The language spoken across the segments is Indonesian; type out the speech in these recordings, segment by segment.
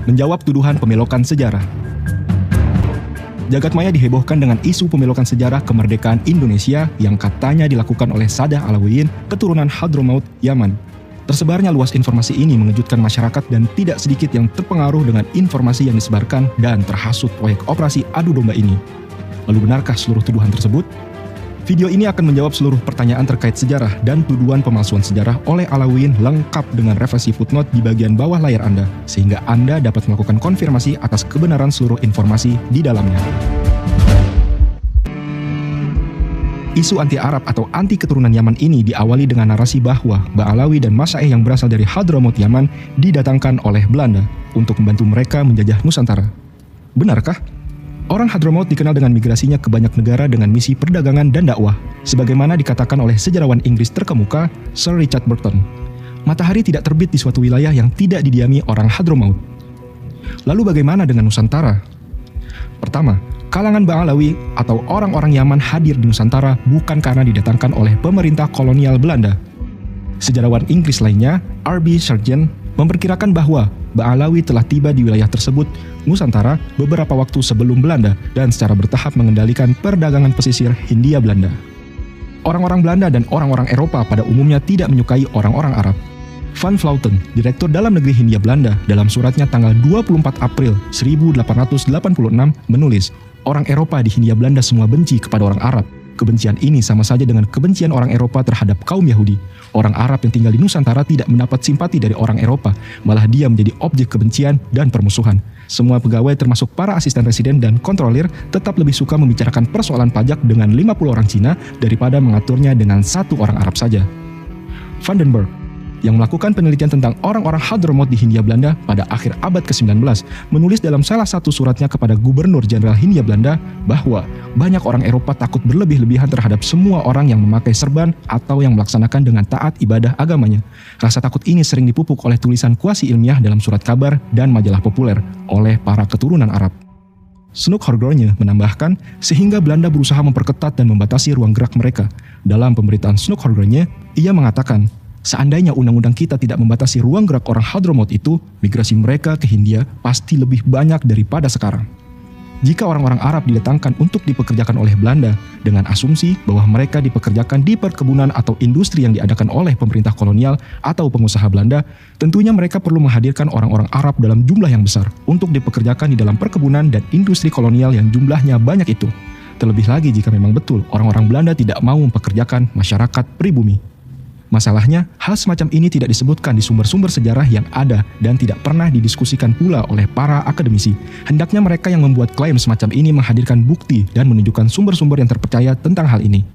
menjawab tuduhan pemelokan sejarah. Jagat maya dihebohkan dengan isu pemelokan sejarah kemerdekaan Indonesia yang katanya dilakukan oleh Sadah Alauddin, keturunan Hadramaut, Yaman. Tersebarnya luas informasi ini mengejutkan masyarakat dan tidak sedikit yang terpengaruh dengan informasi yang disebarkan dan terhasut proyek operasi adu domba ini. Lalu benarkah seluruh tuduhan tersebut? Video ini akan menjawab seluruh pertanyaan terkait sejarah dan tuduhan pemalsuan sejarah oleh Alauddin lengkap dengan referensi footnote di bagian bawah layar Anda, sehingga Anda dapat melakukan konfirmasi atas kebenaran seluruh informasi di dalamnya. Isu anti-Arab atau anti-keturunan Yaman ini diawali dengan narasi bahwa Ba'alawi dan Masaih yang berasal dari Hadramaut Yaman didatangkan oleh Belanda untuk membantu mereka menjajah Nusantara. Benarkah? Orang Hadramaut dikenal dengan migrasinya ke banyak negara dengan misi perdagangan dan dakwah, sebagaimana dikatakan oleh sejarawan Inggris terkemuka Sir Richard Burton. Matahari tidak terbit di suatu wilayah yang tidak didiami orang Hadramaut. Lalu bagaimana dengan Nusantara? Pertama, kalangan Ba'alawi atau orang-orang Yaman hadir di Nusantara bukan karena didatangkan oleh pemerintah kolonial Belanda. Sejarawan Inggris lainnya, R.B. Sargent, memperkirakan bahwa Ba'alawi telah tiba di wilayah tersebut, Nusantara, beberapa waktu sebelum Belanda dan secara bertahap mengendalikan perdagangan pesisir Hindia Belanda. Orang-orang Belanda dan orang-orang Eropa pada umumnya tidak menyukai orang-orang Arab. Van Vleuten, Direktur Dalam Negeri Hindia Belanda, dalam suratnya tanggal 24 April 1886 menulis, orang Eropa di Hindia Belanda semua benci kepada orang Arab. Kebencian ini sama saja dengan kebencian orang Eropa terhadap kaum Yahudi. Orang Arab yang tinggal di Nusantara tidak mendapat simpati dari orang Eropa, malah dia menjadi objek kebencian dan permusuhan. Semua pegawai termasuk para asisten residen dan kontrolir tetap lebih suka membicarakan persoalan pajak dengan 50 orang Cina daripada mengaturnya dengan satu orang Arab saja. Vandenberg, yang melakukan penelitian tentang orang-orang Hadramaut di Hindia Belanda pada akhir abad ke-19, menulis dalam salah satu suratnya kepada Gubernur Jenderal Hindia Belanda bahwa banyak orang Eropa takut berlebih-lebihan terhadap semua orang yang memakai serban atau yang melaksanakan dengan taat ibadah agamanya. Rasa takut ini sering dipupuk oleh tulisan kuasi ilmiah dalam surat kabar dan majalah populer oleh para keturunan Arab. Snoeck-Horgorne menambahkan, sehingga Belanda berusaha memperketat dan membatasi ruang gerak mereka. Dalam pemberitaan Snoeck-Horgorne, ia mengatakan, seandainya undang-undang kita tidak membatasi ruang gerak orang Hadramaut itu, migrasi mereka ke Hindia pasti lebih banyak daripada sekarang. Jika orang-orang Arab didatangkan untuk dipekerjakan oleh Belanda dengan asumsi bahwa mereka dipekerjakan di perkebunan atau industri yang diadakan oleh pemerintah kolonial atau pengusaha Belanda, tentunya mereka perlu menghadirkan orang-orang Arab dalam jumlah yang besar untuk dipekerjakan di dalam perkebunan dan industri kolonial yang jumlahnya banyak itu. Terlebih lagi jika memang betul orang-orang Belanda tidak mau mempekerjakan masyarakat pribumi. Masalahnya, hal semacam ini tidak disebutkan di sumber-sumber sejarah yang ada dan tidak pernah didiskusikan pula oleh para akademisi. Hendaknya mereka yang membuat klaim semacam ini menghadirkan bukti dan menunjukkan sumber-sumber yang terpercaya tentang hal ini.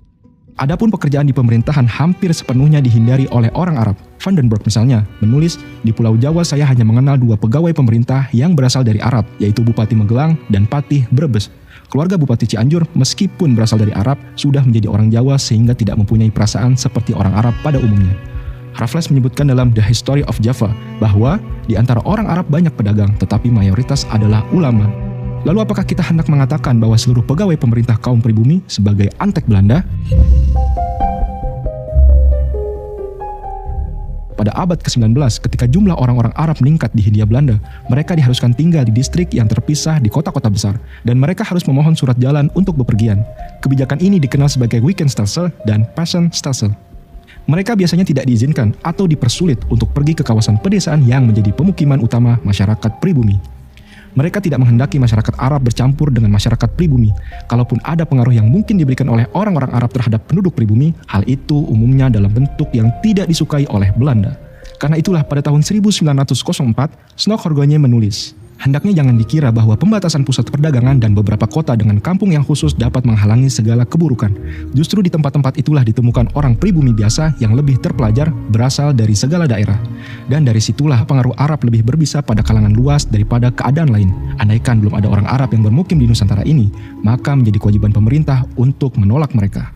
Adapun pekerjaan di pemerintahan hampir sepenuhnya dihindari oleh orang Arab. Vandenberg misalnya menulis, di Pulau Jawa saya hanya mengenal 2 pegawai pemerintah yang berasal dari Arab, yaitu Bupati Magelang dan Patih Brebes. Keluarga Bupati Cianjur meskipun berasal dari Arab sudah menjadi orang Jawa sehingga tidak mempunyai perasaan seperti orang Arab pada umumnya. Raffles menyebutkan dalam The History of Java bahwa di antara orang Arab banyak pedagang tetapi mayoritas adalah ulama. Lalu apakah kita hendak mengatakan bahwa seluruh pegawai pemerintah kaum pribumi sebagai antek Belanda? Pada abad ke-19, ketika jumlah orang-orang Arab meningkat di Hindia Belanda, mereka diharuskan tinggal di distrik yang terpisah di kota-kota besar, dan mereka harus memohon surat jalan untuk bepergian. Kebijakan ini dikenal sebagai Weekendstelsel dan Passenstelsel. Mereka biasanya tidak diizinkan atau dipersulit untuk pergi ke kawasan pedesaan yang menjadi pemukiman utama masyarakat pribumi. Mereka tidak menghendaki masyarakat Arab bercampur dengan masyarakat pribumi. Kalaupun ada pengaruh yang mungkin diberikan oleh orang-orang Arab terhadap penduduk pribumi, hal itu umumnya dalam bentuk yang tidak disukai oleh Belanda. Karena itulah pada tahun 1904, Snoeck-Horgorne menulis, hendaknya jangan dikira bahwa pembatasan pusat perdagangan dan beberapa kota dengan kampung yang khusus dapat menghalangi segala keburukan. Justru di tempat-tempat itulah ditemukan orang pribumi biasa yang lebih terpelajar berasal dari segala daerah. Dan dari situlah pengaruh Arab lebih berbisa pada kalangan luas daripada keadaan lain. Andaikan belum ada orang Arab yang bermukim di Nusantara ini, maka menjadi kewajiban pemerintah untuk menolak mereka.